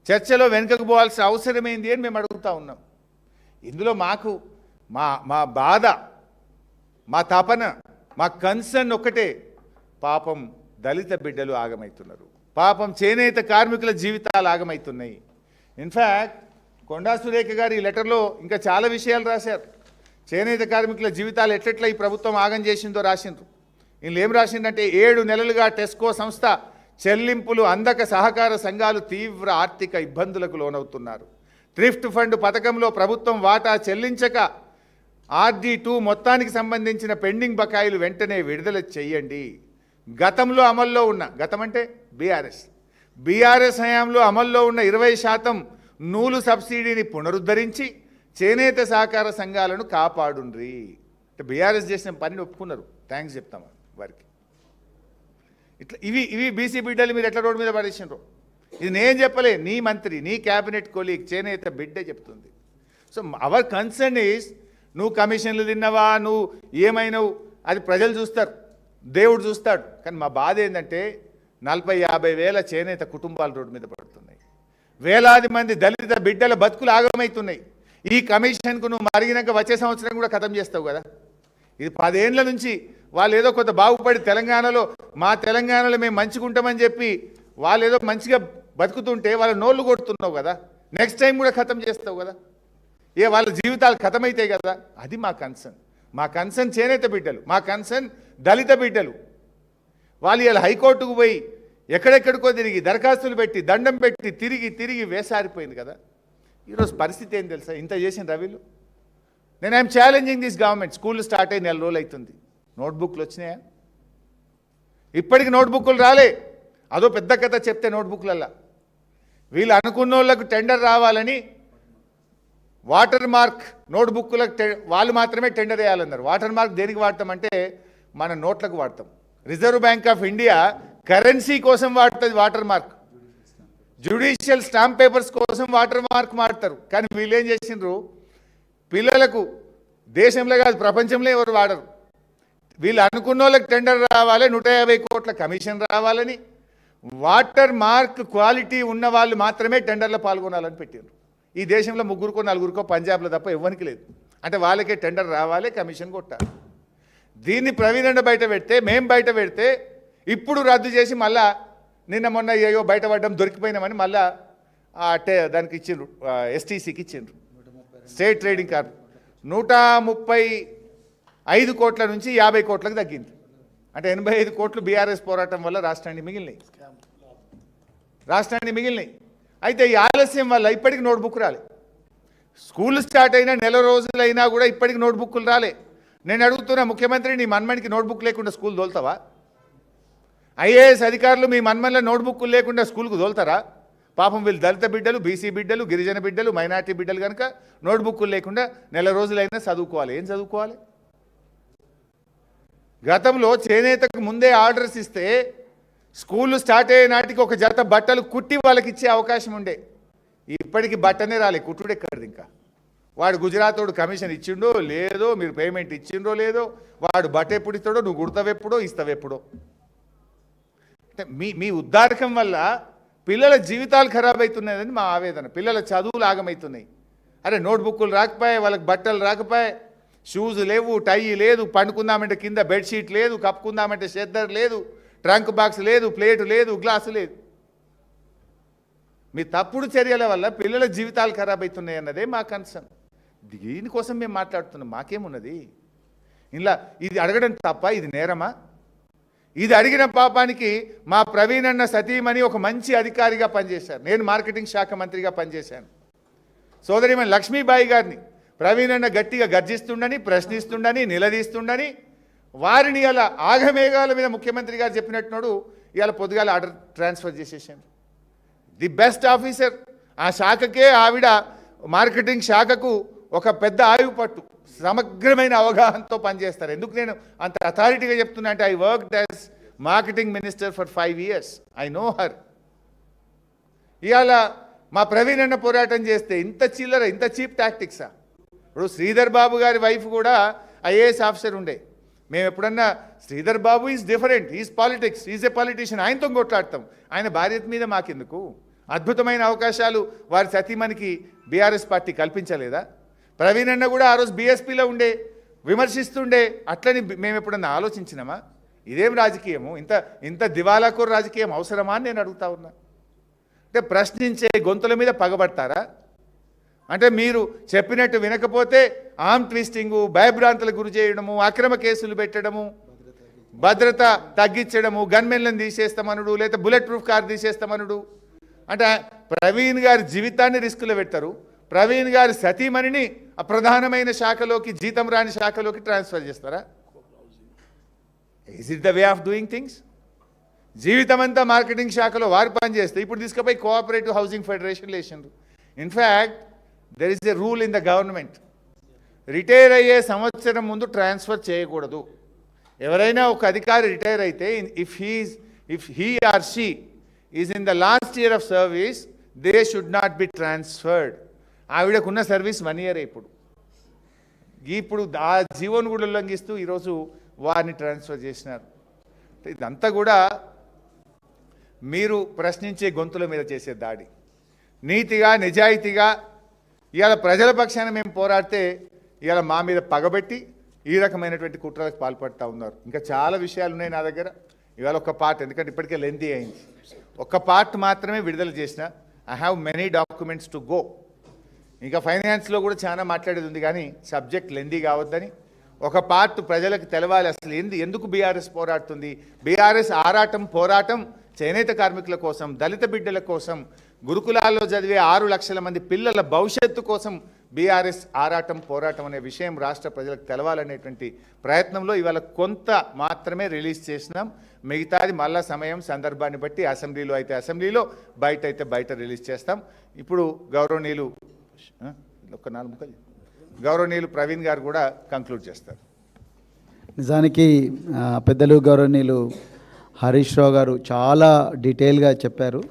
చర్చలో వెనుకకు పోవాల్సిన అవసరమేంది అని మేము అడుగుతా ఉన్నాం. ఇందులో మాకు మా బాధ, మా తపన, మా కన్సర్న్ ఒక్కటే, పాపం దళిత బిడ్డలు ఆగమవుతున్నారు, పాపం చేనేత కార్మికుల జీవితాలు ఆగమవుతున్నాయి. ఇన్ఫ్యాక్ట్ కొండా సురేఖ గారు ఈ లెటర్లో ఇంకా చాలా విషయాలు రాశారు. చేనేత కార్మికుల జీవితాలు ఎట్లెట్లా ఈ ప్రభుత్వం ఆగం చేసిందో రాసిండ్రు. వీళ్ళు ఏం రాసిందంటే 7 నెలలుగా టెస్కో సంస్థ చెల్లింపులు అందక సహకార సంఘాలు తీవ్ర ఆర్థిక ఇబ్బందులకు లోనవుతున్నారు. థ్రిఫ్ట్ ఫండ్ పథకంలో ప్రభుత్వం వాటా చెల్లించక RD2 మొత్తానికి సంబంధించిన పెండింగ్ బకాయిలు వెంటనే విడుదల చేయండి. గతంలో అమల్లో ఉన్న, గతం అంటే బీఆర్ఎస్ హయాంలో అమల్లో ఉన్న 20% నూలు సబ్సిడీని పునరుద్ధరించి చేనేత సహకార సంఘాలను కాపాడుండ్రి. అంటే బీఆర్ఎస్ చేసిన పనిని ఒప్పుకున్నారు, థ్యాంక్స్ చెప్తాం వారికి. ఇట్లా ఇవి బీసీ బిడ్డలు మీరు ఎట్లా రోడ్డు మీద పడేసినారు? ఇది నేను చెప్పలే, నీ మంత్రి, నీ క్యాబినెట్ కొలీగ్ చేనేత బిడ్డ చెప్తుంది. సో అవర్ కన్సర్న్ ఈజ్, నువ్వు కమిషన్లు తిన్నవా, నువ్వు ఏమైనావు, అది ప్రజలు చూస్తారు, దేవుడు చూస్తాడు. కానీ మా బాధ ఏంటంటే 40-50 వేల చేనేత కుటుంబాలు రోడ్డు మీద పడుతున్నాయి, వేలాది మంది దళిత బిడ్డల బతుకులు ఆగమవుతున్నాయి. ఈ కమిషన్కు నువ్వు మరిగినాక వచ్చే సంవత్సరం కూడా ఖతం చేస్తావు కదా. ఇది 10 ఏళ్ల నుంచి వాళ్ళు ఏదో కొంత బాగుపడి మా తెలంగాణలో మేము మంచిగుంటామని చెప్పి వాళ్ళు ఏదో మంచిగా బతుకుతుంటే వాళ్ళ నోళ్ళు కొడుతున్నావు కదా. నెక్స్ట్ టైం కూడా ఖతం చేస్తావు కదా. వాళ్ళ జీవితాలు ఖతమవుతాయి కదా. అది మా కన్సర్న్ చేనేత బిడ్డలు, మా కన్సర్న్ దళిత బిడ్డలు. వాళ్ళు ఇలా హైకోర్టుకు పోయి ఎక్కడెక్కడికో తిరిగి దరఖాస్తులు పెట్టి దండం పెట్టి తిరిగి వేసారిపోయింది కదా. ఈరోజు పరిస్థితి ఏం తెలుసా? ఇంత చేసిన రవిలు, నేను I'm challenging this government. School start అయ్యి 4 రోజులు అవుతుంది, నోట్బుక్లు వచ్చినాయా? ఇప్పటికి నోట్బుక్లు రాలే. అదో పెద్ద కథ చెప్తే నోట్బుక్లల్లా. వీళ్ళు అనుకున్న వాళ్ళకు టెండర్ రావాలని వాటర్ మార్క్ నోట్బుక్లకు వాళ్ళు మాత్రమే టెండర్ వేయాలన్నారు. వాటర్ మార్క్ దేనికి వాడతామంటే మన నోట్లకు వాడతాం. Reserve bank of India currency కోసం వాడుతుంది water mark, judicial stamp papers కోసం వాటర్ మార్క్ వాడతారు. కానీ వీళ్ళు ఏం చేసిండ్రు, పిల్లలకు దేశంలో కాదు ప్రపంచంలో ఎవరు వాడరు. వీళ్ళు అనుకున్న వాళ్ళకి టెండర్ రావాలి, 150 కోట్ల కమిషన్ రావాలని వాటర్ మార్క్ క్వాలిటీ ఉన్న వాళ్ళు మాత్రమే టెండర్లో పాల్గొనాలని పెట్టారు. ఈ దేశంలో 3కో 4కో పంజాబ్లో తప్ప ఎవరికి లేదు. అంటే వాళ్ళకే టెండర్ రావాలి, కమిషన్ కొట్టాలి. దీన్ని ప్రవీణ్ అన్న బయట పెడితే, మేము బయట పెడితే, ఇప్పుడు రద్దు చేసి మళ్ళా నిన్న మొన్న ఏయో బయటపడడం దొరికిపోయినామని మళ్ళా దానికి ఇచ్చిండ్రు, STCకి ఇచ్చిండ్రు, స్టేట్ ట్రేడింగ్ కార్డు. 135 కోట్ల నుంచి 50 కోట్లకు తగ్గింది. అంటే 85 కోట్లు బీఆర్ఎస్ పోరాటం వల్ల రాష్ట్రానికి మిగిలినాయి. అయితే ఈ ఆలస్యం వల్ల ఇప్పటికి నోట్బుక్ రాలే. స్కూల్ స్టార్ట్ అయినా నెల రోజులైనా కూడా ఇప్పటికి నోట్బుక్లు రాలే. నేను అడుగుతున్నా ముఖ్యమంత్రి, నీ మన్మనికి నోట్బుక్ లేకుండా స్కూల్ తోలుతావా? IAS అధికారులు మీ మన్మన్లో నోట్బుక్లు లేకుండా స్కూల్కు తోలుతారా? పాపం వీళ్ళు దళిత బిడ్డలు, బీసీ బిడ్డలు, గిరిజన బిడ్డలు, మైనార్టీ బిడ్డలు కనుక నోట్బుక్లు లేకుండా నెల రోజులైనా చదువుకోవాలి. ఏం చదువుకోవాలి? గతంలో చేనేతకు ముందే ఆర్డర్స్ ఇస్తే స్కూళ్ళు స్టార్ట్ అయ్యే నాటికి ఒక జత బట్టలు కుట్టి వాళ్ళకి ఇచ్చే అవకాశం ఉండే. ఇప్పటికి బట్టనే రాలే, కుట్టుడు ఎక్కడిది. ఇంకా వాడు గుజరాతోడు కమిషన్ ఇచ్చిండో లేదో, మీరు పేమెంట్ ఇచ్చిండ్రో లేదో, వాడు బట్ట ఎప్పుడు ఇస్తాడో, నువ్వు కుడతావెప్పుడో ఇస్తావెప్పుడో. అంటే మీ ఉద్దారకం వల్ల పిల్లల జీవితాలు ఖరాబ్ అవుతున్నాయని మా ఆవేదన. పిల్లల చదువులు ఆగమవుతున్నాయి. అరే నోట్బుక్లు రాకపోయాయి, వాళ్ళకి బట్టలు రాకపోయాయి, షూస్ లేవు, టై లేదు, పండుకుందామంటే కింద బెడ్షీట్ లేదు, కప్పుకుందామంటే షెద్దర్ లేదు, ట్రంక్ బాక్స్ లేదు, ప్లేటు లేదు, గ్లాసు లేదు. మీ తప్పుడు చర్యల వల్ల పిల్లల జీవితాలు ఖరాబ్ అవుతున్నాయి అన్నదే మా కన్సర్న్. దీనికోసం మేము మాట్లాడుతున్నాం. మాకేమున్నది ఇలా? ఇది అడగడం తప్ప, ఇది నేరమా? ఇది అడిగిన పాపానికి మా ప్రవీణ్ అన్న సతీమణి ఒక మంచి అధికారిగా పనిచేశారు. నేను మార్కెటింగ్ శాఖ మంత్రిగా పనిచేశాను. సోదరిమణి లక్ష్మీబాయి గారిని ప్రవీణ్ అన్న గట్టిగా గర్జిస్తుండని, ప్రశ్నిస్తుండని, నిలదీస్తుండని, వారిని అలా ఆగమేఘాల మీద ముఖ్యమంత్రి గారు చెప్పినట్టున్నాడు ఇవాళ పొద్దుగాల ఆర్డర్ ట్రాన్స్ఫర్ చేసేసాను. ది బెస్ట్ ఆఫీసర్ ఆ శాఖకే, ఆవిడ మార్కెటింగ్ శాఖకు ఒక పెద్ద ఆయువు పట్టు, సమగ్రమైన అవగాహనతో పనిచేస్తారు. ఎందుకు నేను అంత అథారిటీగా చెప్తున్నా అంటే, I worked as marketing minister for 5 years. I know her. ఇవాళ మా ప్రవీణ్ అన్న పోరాటం చేస్తే ఇంత చిల్లర, ఇంత చీప్ టాక్టిక్సా? ఇప్పుడు శ్రీధర్ బాబు గారి వైఫ్ కూడా IAS ఆఫీసర్ ఉండే. మేము ఎప్పుడన్నా Sridhar Babu is different, is politics, is a politician, ఆయనతో కొట్లాడతాం. ఆయన భార్య మీద మాకెందుకు? అద్భుతమైన అవకాశాలు వారి సతీమణికి బీఆర్ఎస్ పార్టీ కల్పించలేదా? ప్రవీణ్ అన్న కూడా ఆ రోజు బీఎస్పీలో ఉండే, విమర్శిస్తుండే. అట్లని మేము ఎప్పుడన్నా ఆలోచించినామా? ఇదేం రాజకీయము? ఇంత దివాలాకోరు రాజకీయం అవసరమా అని నేను అడుగుతా ఉన్నా. అంటే ప్రశ్నించే గొంతుల మీద పగబడతారా? అంటే మీరు చెప్పినట్టు వినకపోతే ఆర్మ్ ట్విస్టింగు, భయభ్రాంతులకు గురి చేయడము, అక్రమ కేసులు పెట్టడము, భద్రత తగ్గించడము, గన్మెన్లను తీసేస్తామనుడు, లేదా బుల్లెట్ ప్రూఫ్ కార్ తీసేస్తామనుడు. అంటే ప్రవీణ్ గారి జీవితాన్ని రిస్కులో పెడతారు. ప్రవీణ్ గారి సతీమణిని ప్రధానమైన శాఖలోకి, జీతం రాని శాఖలోకి ట్రాన్స్ఫర్ చేస్తారా? Is it the way of doing things? జీవితం అంతా మార్కెటింగ్ శాఖలో వారు పనిచేస్తే ఇప్పుడు తీసుకుపోయి కోఆపరేటివ్ హౌసింగ్ ఫెడరేషన్లు వేసిండ్రు. In fact there is a rule in the government, retire అయ్యే సంవత్సరం ముందు ట్రాన్స్ఫర్ చేయకూడదు. ఎవరైనా ఒక అధికారి రిటైర్ అయితే if he or she is in the last year of service, they should not be transferred. ఆవిడకున్న సర్వీస్ 1 year. ఇప్పుడు ఆ జీవోను కూడా ఉల్లంఘిస్తూ ఈరోజు వారిని ట్రాన్స్ఫర్ చేసినారు. ఇదంతా కూడా మీరు ప్రశ్నించే గొంతుల మీద చేసే దాడి. నీతిగా, నిజాయితీగా ఇవాళ ప్రజల పక్షాన మేము పోరాడితే ఇవాళ మా మీద పగబెట్టి ఈ రకమైనటువంటి కుట్రలకు పాల్పడుతూ ఉన్నారు. ఇంకా చాలా విషయాలు ఉన్నాయి నా దగ్గర. ఇవాళ ఒక పార్ట్, ఎందుకంటే ఇప్పటికే లెంతీ అయింది, ఒక్క పార్ట్ మాత్రమే విడుదల చేసిన. I have many documents to go. ఇంకా ఫైనాన్స్లో కూడా చాలా మాట్లాడేది ఉంది, కానీ సబ్జెక్ట్ లెంతీ కావద్దని ఒక పార్ట్ ప్రజలకు తెలవాలి. అసలు ఎందుకు బీఆర్ఎస్ పోరాడుతుంది? బీఆర్ఎస్ పోరాటం చేనేత కార్మికుల కోసం, దళిత బిడ్డల కోసం, గురుకులాల్లో చదివే 6 లక్షల మంది పిల్లల భవిష్యత్తు కోసం బీఆర్ఎస్ పోరాటం అనే విషయం రాష్ట్ర ప్రజలకు తెలవాలనేటువంటి ప్రయత్నంలో ఇవాళ కొంత మాత్రమే రిలీజ్ చేసినాం. మిగతాది మళ్ళా సమయం, సందర్భాన్ని బట్టి అసెంబ్లీలో అయితే అసెంబ్లీలో, బయట అయితే బయట రిలీజ్ చేస్తాం. ఇప్పుడు గౌరవనీయులు ప్రవీణ్ గారు కూడా కంక్లూడ్ చేస్తారు. నిజానికి పెద్దలు గౌరవనీయులు హరీష్ రావు గారు చాలా డీటెయిల్గా చెప్పారు.